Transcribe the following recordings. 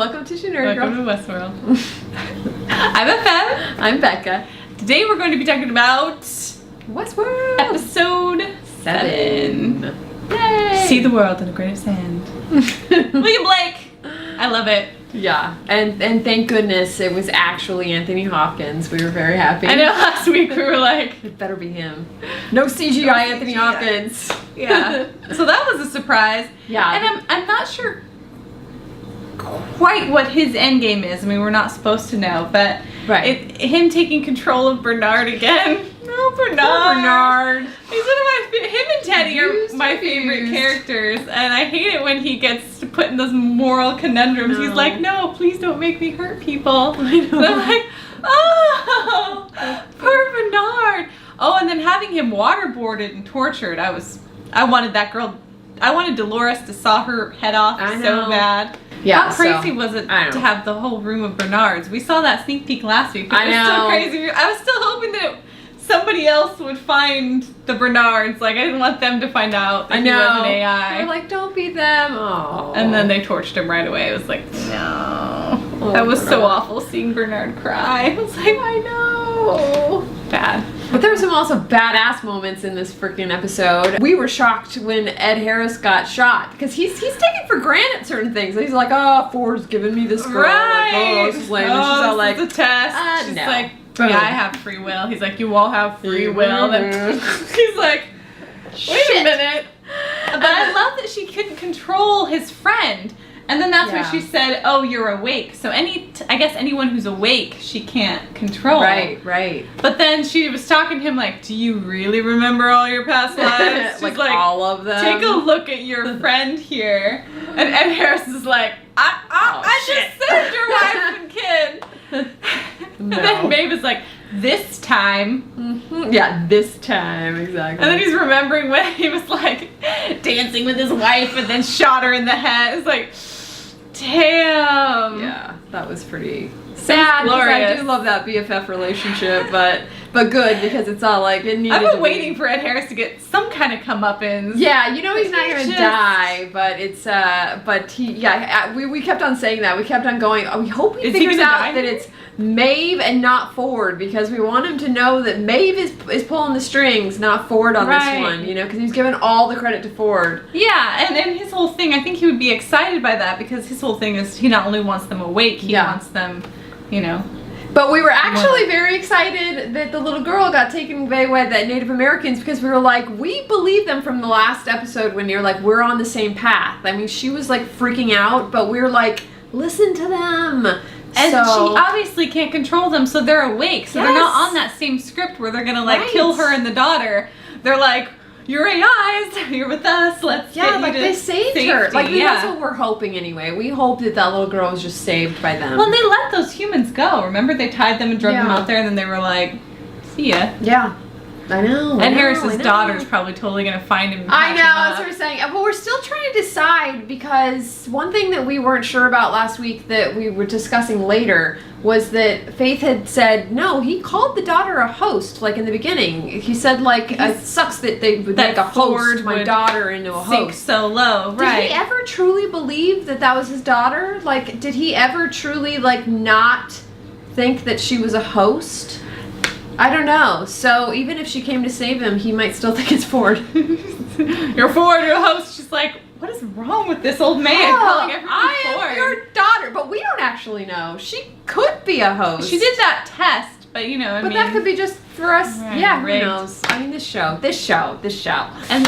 welcome to Nerd Girl. Welcome to Westworld. I'm Becca. I'm Becca. Today we're going to be talking about Westworld episode 7. Yay! See the world in a grain of sand. William Blake. I love it. Yeah, and thank goodness it was actually Anthony Hopkins. We were very happy. I know last week we were like, it better be him. No CGI Anthony Hopkins. Yeah. So that was a surprise. Yeah. And I'm not sure quite what his end game is. I mean, we're not supposed to know, but him taking control of Bernard again. No, Bernard. Poor Bernard. He's one of him and Teddy are my favorite characters, and I hate it when he gets put in those moral conundrums. He's like, no, please don't make me hurt people. I know. And I'm like, oh, poor Bernard. Oh, and then having him waterboarded and tortured. I wanted that girl. I wanted Dolores to saw her head off so bad. Yeah, how crazy was it to have the whole room of Bernards? We saw that sneak peek last week. But it was so crazy. I was still hoping that somebody else would find the Bernards. Like, I didn't want them to find out that he was an AI. They were like, don't be them. Oh. And then they torched him right away. It was like, no. That was so awful seeing Bernard cry. I was like, I know. Bad. But there were some also badass moments in this freaking episode. We were shocked when Ed Harris got shot because he's taking for granted certain things. He's like, oh, Ford's giving me this girl. Right. Like, oh, this is lame. And she's all like, it's a test. She's no. like, yeah, I have free will. He's like, you all have free will. Then he's like, wait a minute. But I love that she couldn't control his friend. And then that's when she said, oh, you're awake. So I guess anyone who's awake, she can't control. Right. But then she was talking to him like, do you really remember all your past lives? She's like all of them. Take a look at your friend here. And Ed Harris is like, I just saved your wife and kid. And then Maeve is like, this time. Mm-hmm. Yeah, this time, exactly. And then he's remembering when he was like dancing with his wife and then shot her in the head. It's like, damn. Yeah, that was pretty sad because I do love that BFF relationship, but good because it's all like it needed. I've been waiting for Ed Harris to get some kind of comeuppance. Yeah, you know he's not gonna die, but it's we kept on saying that. We kept on going. Oh, we hope he figures out that it's Maeve and not Ford because we want him to know that Maeve is pulling the strings, not Ford on this one. You know, because he's giving all the credit to Ford. Yeah, and his whole thing, I think he would be excited by that because his whole thing is he not only wants them awake, he wants them, you know. But we were actually very excited that the little girl got taken away by the Native Americans because we were like, we believe them from the last episode when you're like, we're on the same path. I mean, she was like freaking out, but we were like, listen to them. And she obviously can't control them, so they're awake. So they're not on that same script where they're gonna like kill her and the daughter. They're like, you're AIs, you're with us, let's get you like they saved her. Like that's what we're hoping anyway. We hope that little girl was just saved by them. Well, they let those humans go. Remember they tied them and drug them out there and then they were like, see ya. Yeah. I know. And Harris's daughter's probably totally gonna find him. I know, that's what we're saying. But we're still trying to decide because one thing that we weren't sure about last week that we were discussing later was that Faith had said, no, he called the daughter a host, like in the beginning. He said, like, it sucks that they would make a host my daughter into a sink host. So low, Did he ever truly believe that was his daughter? Like, did he ever truly, like, not think that she was a host? I don't know. So even if she came to save him, he might still think it's Ford. You're Ford, you're a host. She's like, what is wrong with this old man calling everything Ford? I am your daughter, but we don't actually know. She could be a host. She did that test, but you know, I mean, that could be just for us. Yeah, rigged. Who knows? I mean, this show. And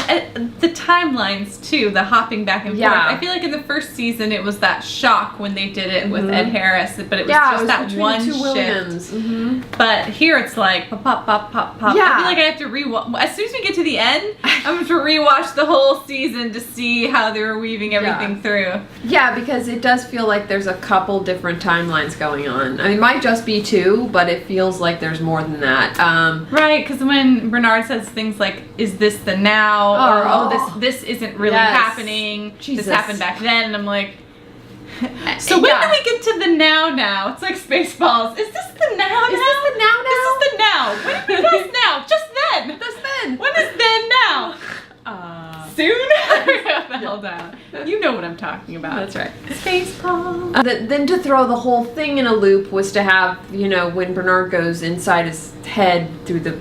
the timelines too, the hopping back and forth. I feel like in the first season it was that shock when they did it with Ed Harris, but it was just that one shift. But here it's like pop, pop, pop, pop, pop. I feel like I have to rewatch. As soon as we get to the end, I'm going to rewatch the whole season to see how they were weaving everything through. Yeah, because it does feel like there's a couple different timelines going on. I mean, it might just be 2, but it feels like there's more than that. Right, because when Bernard says things like, is this the now? Or, this isn't really happening. Jesus. This happened back then. And I'm like, so when do we get to the now? It's like Spaceballs. Is this the now? Is this the now? This is the now. When did we pass now? Just then. Just then. When is then now? soon. Shut the hell down. You know what I'm talking about. That's right. Facepalm. Then to throw the whole thing in a loop was to have, when Bernard goes inside his head through the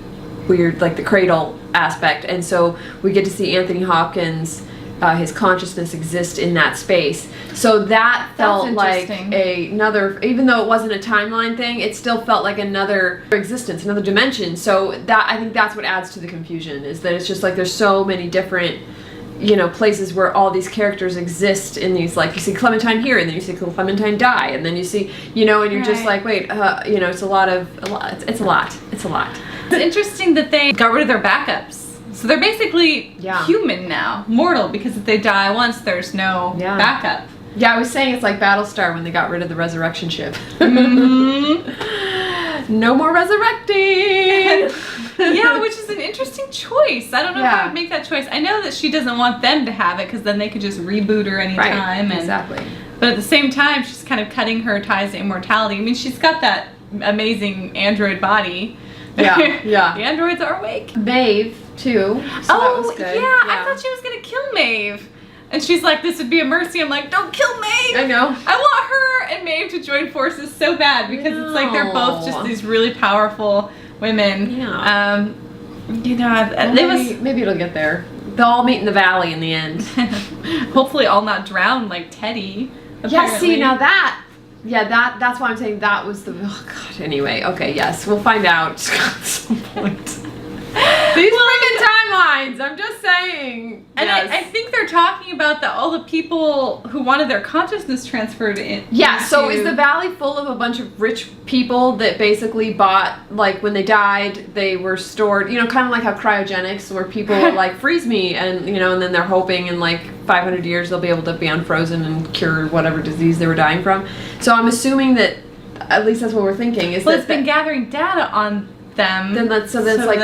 weird, like the cradle aspect, and so we get to see Anthony Hopkins, his consciousness exist in that space. So that felt like another, even though it wasn't a timeline thing, it still felt like another existence, another dimension. So that, I think that's what adds to the confusion, is that it's just like there's so many different places where all these characters exist in these, like, you see Clementine here, and then you see Clementine die, and then you see, and you're just like, wait, it's a lot. It's a lot. It's interesting that they got rid of their backups. So they're basically human now, mortal, because if they die once, there's no backup. Yeah, I was saying it's like Battlestar when they got rid of the resurrection ship. No more resurrecting! Yeah, which is an interesting choice. I don't know if I would make that choice. I know that she doesn't want them to have it, because then they could just reboot her anytime. Right, exactly. But at the same time, she's kind of cutting her ties to immortality. I mean, she's got that amazing android body. Yeah. The androids are awake. Maeve, too. So that was good. Yeah, I thought she was going to kill Maeve. And she's like, this would be a mercy. I'm like, don't kill Maeve. I know. I want her and Maeve to join forces so bad, because it's like they're both just these really powerful women. Yeah. Maybe it'll get there. They'll all meet in the valley in the end. Hopefully all not drowned like Teddy. Apparently. Yeah, see, now that's why I'm saying that was the, oh god, anyway, okay, yes, we'll find out at some point. These freaking timelines, I'm just saying. And I think they're talking about all the people who wanted their consciousness transferred in. Yeah, so is the valley full of a bunch of rich people that basically bought, like, when they died, they were stored, kind of like how cryogenics, where people are like, freeze me, and, and then they're hoping in, like, 500 years they'll be able to be unfrozen and cure whatever disease they were dying from. So I'm assuming that, at least that's what we're thinking, is it's been gathering data on them. Then that's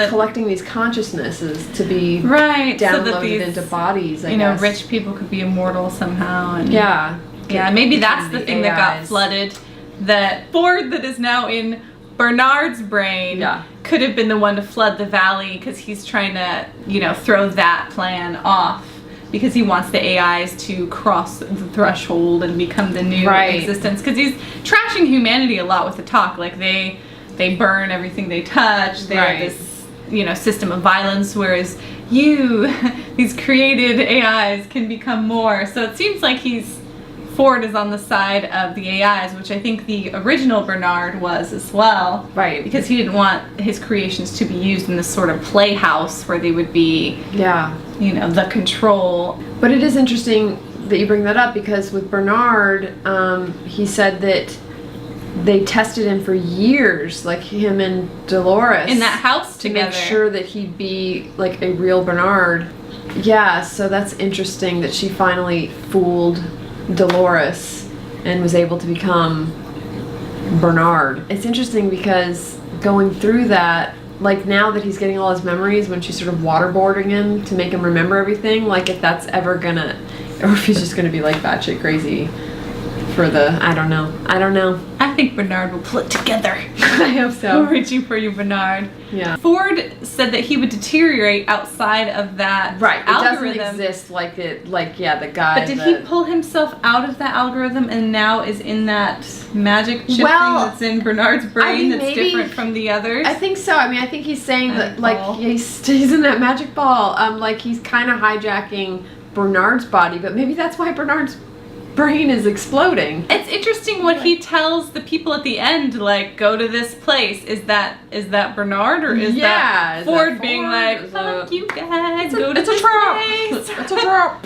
collecting these consciousnesses to be downloaded into bodies. I guess. Rich people could be immortal somehow. And maybe that's the thing that got flooded. That Ford, that is now in Bernard's brain, could have been the one to flood the valley, because he's trying to, throw that plan off, because he wants the AIs to cross the threshold and become the new existence. Because he's trashing humanity a lot with the talk, like they burn everything they touch. They have this, system of violence, whereas these created AIs can become more. So it seems like Ford is on the side of the AIs, which I think the original Bernard was as well. Right. Because he didn't want his creations to be used in this sort of playhouse where they would be, the control. But it is interesting that you bring that up, because with Bernard, he said that they tested him for years, like him and Dolores, in that house together, to make sure that he'd be like a real Bernard. Yeah, so that's interesting that she finally fooled Dolores and was able to become Bernard. It's interesting because going through that, like now that he's getting all his memories, when she's sort of waterboarding him to make him remember everything, like if that's ever gonna, or if he's just gonna be like batshit crazy for I don't know. I think Bernard will pull it together. I hope so. We're reaching for you, Bernard. Yeah. Ford said that he would deteriorate outside of that algorithm. It doesn't exist the guy. But did he pull himself out of that algorithm and now is in that magic chip thing that's in Bernard's brain that's different from the others? I think so. I mean, I think he's saying that he's in that magic ball. Like he's kind of hijacking Bernard's body, but maybe that's why Bernard's brain is exploding. It's interesting what he tells the people at the end, like, go to this place. Is that Bernard, or is that Ford being like, fuck you guys, go to this place? It's a trap.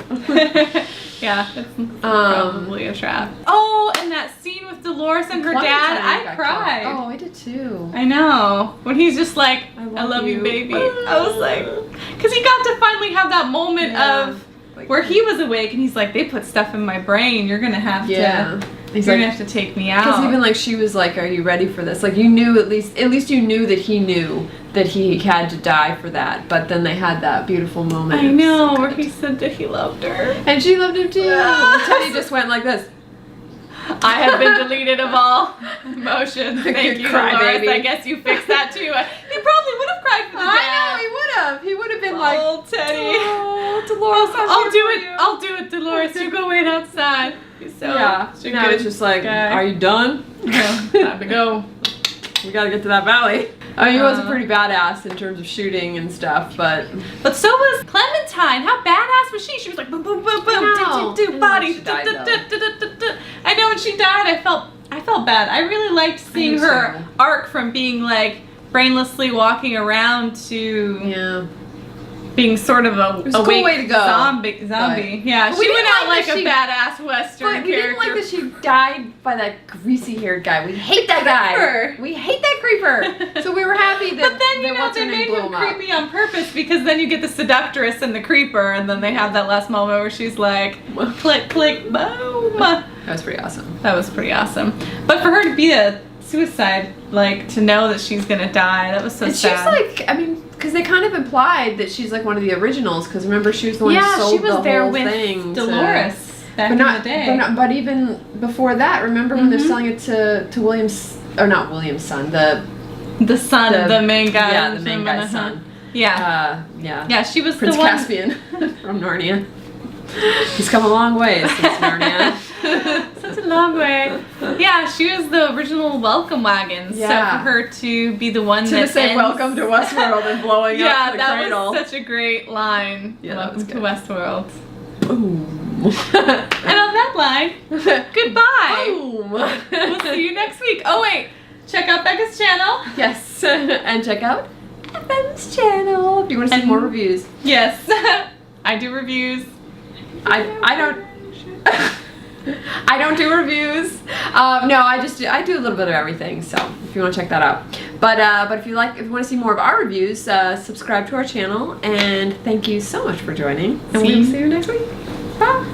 Yeah, it's probably a trap. Oh, and that scene with Dolores and her dad, I cried. Oh, I did too. I know. When he's just like, I love you, baby. I was like, because he got to finally have that moment of where he was awake, and he's like, they put stuff in my brain. You're gonna have to. You're gonna have to take me out. Because even like she was like, "Are you ready for this?" Like you knew at least you knew that he knew that he had to die for that. But then they had that beautiful moment. I know where he said that he loved her, and she loved him too. Teddy just went like this. I have been deleted of all emotions. Thank you, Dolores. I guess you fixed that too. He probably would have cried cried for the dad. I know, he would have. He would have been like, old Teddy. oh, Dolores, I'll do it. I'll do it, Dolores. You go wait outside. So, yeah. Now it's just like, guy. are you done? Yeah, time to go. We gotta get to that valley. I mean, he was a pretty badass in terms of shooting and stuff, but so was Clementine. How badass was she? She was like boom, boom, boom, boom, do body. I know when she died, I felt bad. I really liked seeing her arc from being like brainlessly walking around to being sort of a cool way to go. zombie. Yeah, she went out like a badass Western but we character. didn't like that she died by that greasy-haired guy. We hate that guy. We hate that creeper. So we were happy that. But then you know they made him creepy on purpose because then you get the seductress and the creeper, and then they have that last moment where she's like, click, click, boom. That was pretty awesome. That was pretty awesome. But for her to be a suicide, like to know that she's gonna die, that was so sad. She's like, I mean, because they kind of implied that she's like one of the originals. Because remember, she was the one who sold she was the there whole with thing. Dolores back in the day. But even before that, remember when they're selling it to William's, or not William's son, the son of the main guy. Yeah, the main guy's son. Yeah. Yeah, she was Prince the one. Caspian from Narnia. He's come a long way since Narnia. Such a long way. Yeah, she was the original welcome wagon. Yeah. So for her to be the one to say welcome to Westworld and blowing up the cradle. Yeah, that was such a great line. Yeah, welcome to Westworld. Boom. And on that line, goodbye. Boom. We'll see you next week. Oh wait, check out Becca's channel. Yes, and check out FM's channel if you want to see more reviews. Yes, I do reviews. I don't. I don't do reviews. No, I do a little bit of everything. So if you want to check that out, but if you want to see more of our reviews, subscribe to our channel. And thank you so much for joining. And we'll see you next week. Bye.